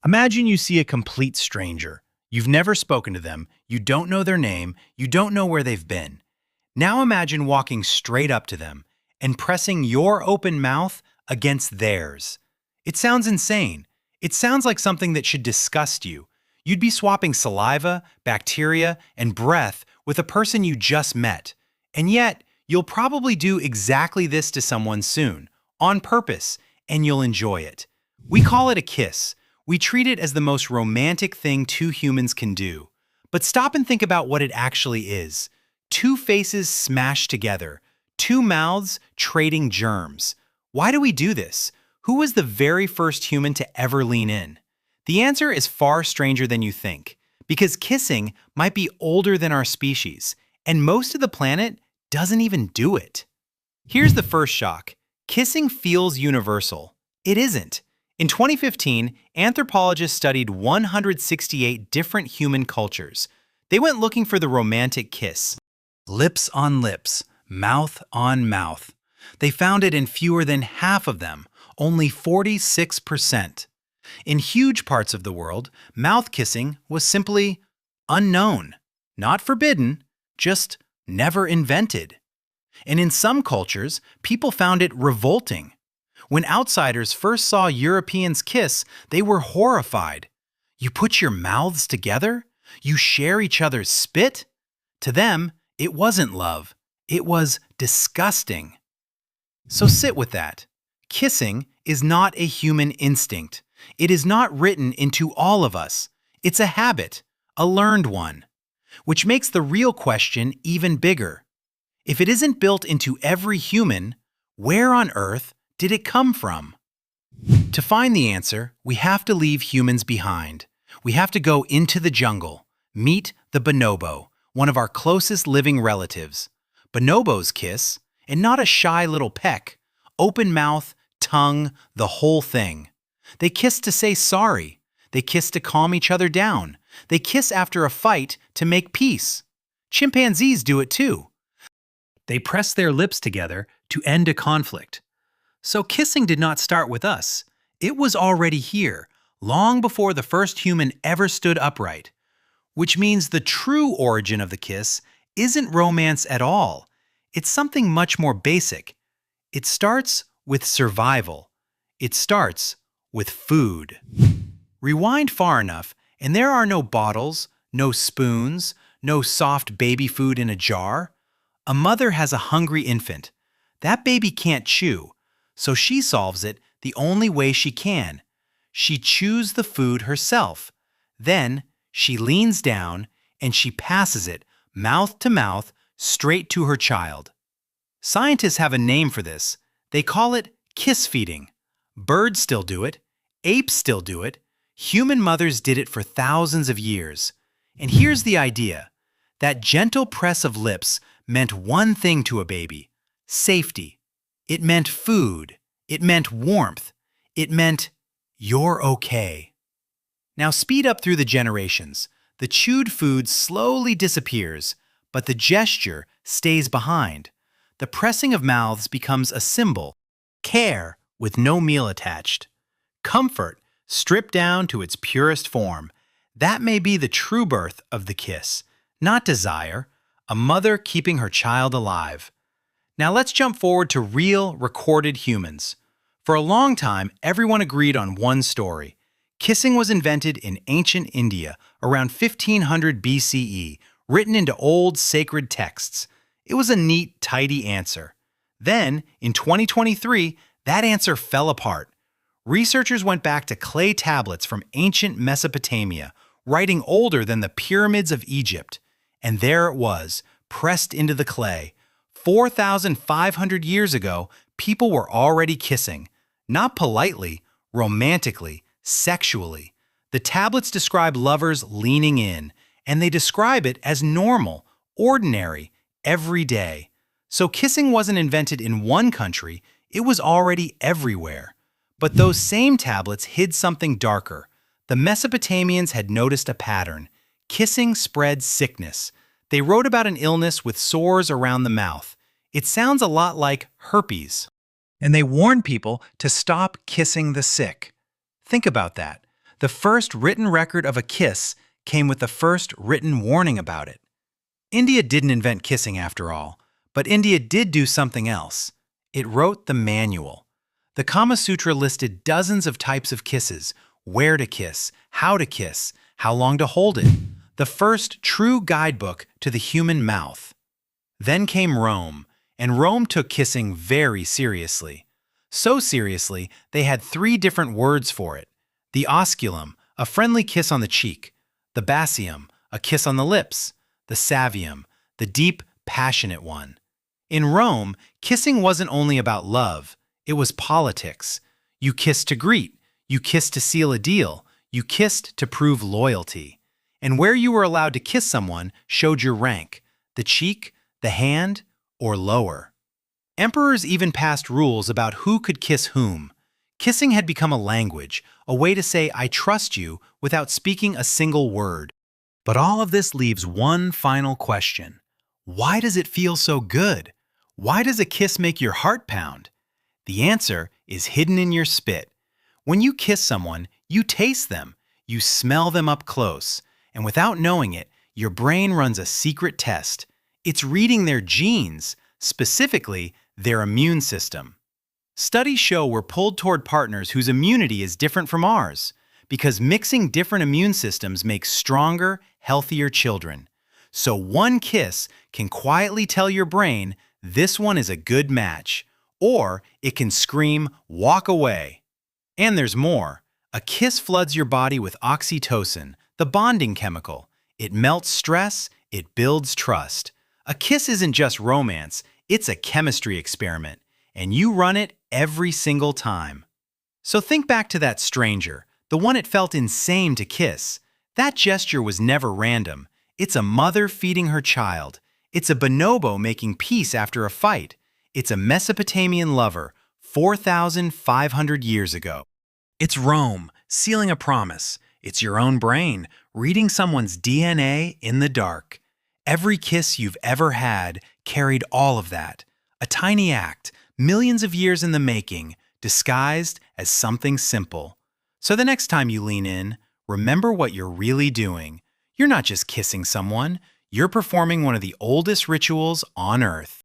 Imagine you see a complete stranger. You've never spoken to them, you don't know their name, you don't know where they've been. Now imagine walking straight up to them and pressing your open mouth against theirs. It sounds insane. It sounds like something that should disgust you. You'd be swapping saliva, bacteria, and breath with a person you just met. And yet, you'll probably do exactly this to someone soon, on purpose, and you'll enjoy it. We call it a kiss. We treat it as the most romantic thing two humans can do. But stop and think about what it actually is. Two faces smashed together, two mouths trading germs. Why do we do this? Who was the very first human to ever lean in? The answer is far stranger than you think, because kissing might be older than our species, and most of the planet doesn't even do it. Here's the first shock. Kissing feels universal. It isn't. In 2015, anthropologists studied 168 different human cultures. They went looking for the romantic kiss. Lips on lips, mouth on mouth. They found it in fewer than half of them, only 46%. In huge parts of the world, mouth kissing was simply unknown, not forbidden, just never invented. And in some cultures, people found it revolting. When outsiders first saw Europeans kiss, they were horrified. You put your mouths together? You share each other's spit? To them, it wasn't love. It was disgusting. So sit with that. Kissing is not a human instinct. It is not written into all of us. It's a habit, a learned one. Which makes the real question even bigger. If it isn't built into every human, where on earth did it come from? To find the answer, we have to leave humans behind. We have to go into the jungle, meet the bonobo, one of our closest living relatives. Bonobos kiss, and not a shy little peck, open mouth, tongue, the whole thing. They kiss to say sorry. They kiss to calm each other down. They kiss after a fight to make peace. Chimpanzees do it too. They press their lips together to end a conflict. So kissing did not start with us. It was already here, long before the first human ever stood upright. Which means the true origin of the kiss isn't romance at all. It's something much more basic. It starts with survival. It starts with food. Rewind far enough, and there are no bottles, no spoons, no soft baby food in a jar. A mother has a hungry infant. That baby can't chew. So she solves it the only way she can. She chews the food herself. Then she leans down and she passes it mouth to mouth straight to her child. Scientists have a name for this. They call it kiss feeding. Birds still do it. Apes still do it. Human mothers did it for thousands of years. And here's the idea. That gentle press of lips meant one thing to a baby: safety. It meant food. It meant warmth. It meant, you're okay. Now speed up through the generations. The chewed food slowly disappears, but the gesture stays behind. The pressing of mouths becomes a symbol. Care with no meal attached. Comfort stripped down to its purest form. That may be the true birth of the kiss, not desire, a mother keeping her child alive. Now let's jump forward to real, recorded humans. For a long time, everyone agreed on one story. Kissing was invented in ancient India around 1500 BCE, written into old sacred texts. It was a neat, tidy answer. Then, in 2023, that answer fell apart. Researchers went back to clay tablets from ancient Mesopotamia, writing older than the pyramids of Egypt. And there it was, pressed into the clay. 4,500 years ago, people were already kissing. Not politely, romantically, sexually. The tablets describe lovers leaning in, and they describe it as normal, ordinary, every day. So kissing wasn't invented in one country, it was already everywhere. But those same tablets hid something darker. The Mesopotamians had noticed a pattern. Kissing spread sickness. They wrote about an illness with sores around the mouth. It sounds a lot like herpes. And they warned people to stop kissing the sick. Think about that. The first written record of a kiss came with the first written warning about it. India didn't invent kissing after all, but India did do something else. It wrote the manual. The Kama Sutra listed dozens of types of kisses, where to kiss, how long to hold it. The first true guidebook to the human mouth. Then came Rome, and Rome took kissing very seriously. So seriously, they had 3 different words for it. The osculum, a friendly kiss on the cheek. The basium, a kiss on the lips. The savium, the deep, passionate one. In Rome, kissing wasn't only about love, it was politics. You kissed to greet, you kissed to seal a deal, you kissed to prove loyalty. And where you were allowed to kiss someone showed your rank, the cheek, the hand, or lower. Emperors even passed rules about who could kiss whom. Kissing had become a language, a way to say I trust you without speaking a single word. But all of this leaves one final question. Why does it feel so good? Why does a kiss make your heart pound? The answer is hidden in your spit. When you kiss someone, you taste them, you smell them up close, and without knowing it, your brain runs a secret test. It's reading their genes, specifically their immune system. Studies show we're pulled toward partners whose immunity is different from ours, because mixing different immune systems makes stronger, healthier children. So one kiss can quietly tell your brain this one is a good match, or it can scream, walk away. And there's more. A kiss floods your body with oxytocin, the bonding chemical. It melts stress, it builds trust. A kiss isn't just romance, it's a chemistry experiment, and you run it every single time. So think back to that stranger, the one it felt insane to kiss. That gesture was never random. It's a mother feeding her child. It's a bonobo making peace after a fight. It's a Mesopotamian lover, 4,500 years ago. It's Rome, sealing a promise. It's your own brain, reading someone's DNA in the dark. Every kiss you've ever had carried all of that. A tiny act, millions of years in the making, disguised as something simple. So the next time you lean in, remember what you're really doing. You're not just kissing someone, you're performing one of the oldest rituals on Earth.